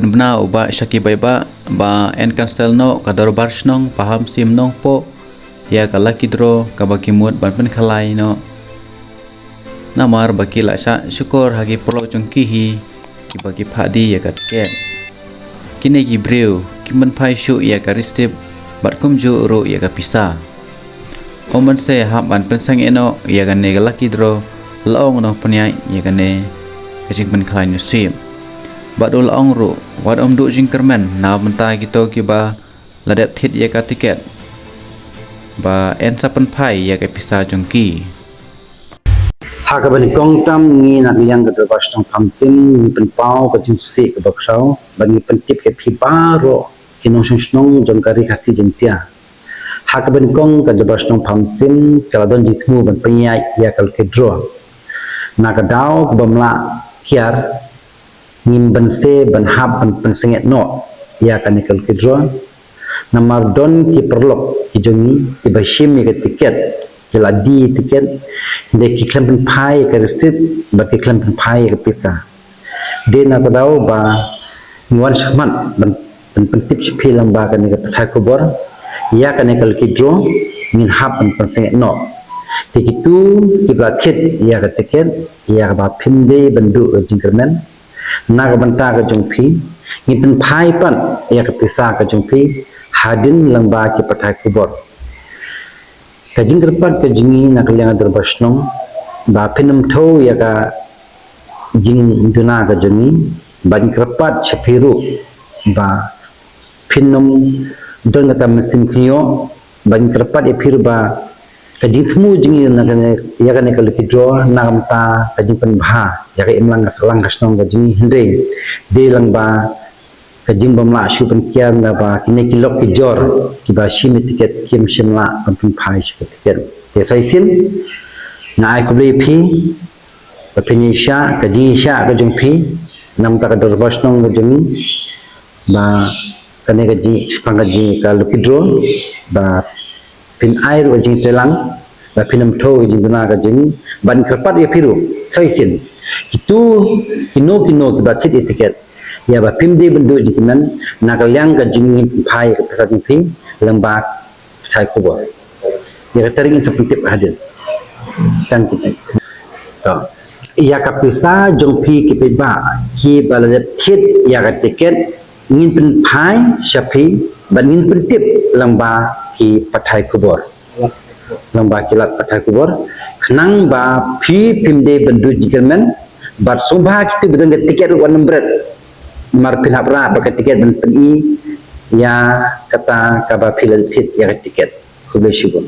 penbena uba syaki baiba ba en kanstel no kadar barsh nong paham sim nong po ya kalaki dro kabaki mut ban pen khalai no namar baki la sha syukur hagi polo jongki hi ki bagi phadi ya kat ke kine ki breu ki man phai shu ya karistip bat kum ju ro ya ka pisa oman se ha ban pen sang eno ya gan ne kalaki dro laong no pnya ya gan ne kajing pen khalai no sim badul ongru wad du jingkermen na benta gitu ki ba ladap thit ya ka tiket ba en sapen phai ya ka pisa jongki hakaban kong tam ni nak yang ke bas tong phamsim ni pen pau ka jing se ka baksau bani pen tip ke phi baro kinong snong jongkari khasi jengtia hakaban kong ka bas tong phamsim kala don jitmu ban penya ya kal ke dro na ka dau bamla kiar ngin ban se ban hab ban pensenget no ya kanikal kidro namar don ki perlok ki jongi ki bashim ki tiket ki ladi tiket de ki klampen pai ka receipt ba ki klampen pai ka pisa de na tadau ba ngwan shman ban pentip chipilang ba kanika pathai kubor ya kanikal kidro ngin hab ban pensenget no tikitu ki blathit ya ka tiket ya ba phinde bandu jingkermen naga banta ka jongphi ni pen phai pan ya ka pisa ka jongphi hadin lamba ki pathai kubor ka jingkerpat ka jingi nak lenga derbasnong ba pinam tho ya ka jing duna ka jingi ban kerpat chapiru ba pinam don ka mesin khio ban kerpat e phir ba ka jithmu jingi nak ya ka ne ka likidro nagamta ka jingpan bha ya ka imlang salang kasnong ka jingi hindre de langba ka jingbam la shu pen kian na ba kine kilok ki jor ki ba shim tiket kim shimla pen phai shi tiket te sai sin na ai ku le phi pa phini sha ka ji sha ka jing phi nam ta ka dor basnong ka jingi ba kane ka ji spang ka ji ka likidro ba pin air wa jing telang ba pinam tho jing duna ka jing ban kharpat ye phiru sai sin kitu kino ki ba thit etiket ya ba pim de bendu jingman na ka yang ka jing phai ka pasa jing phi lamba thai ko bo ya ka tering seperti hadir tan to ya ka pisa jong phi ki pe ba ki ba la thit ya ka tiket ngin pen phai shapi ban ngin pen tip lamba ki pathai kubor lamba kilat pathai kubor khnang ba phi pimde bendu jikermen bat sobha kitu bedang tiket wan nombret mar pinapra ba tiket ben pi ya kata kaba filal fit ya tiket kubeshibun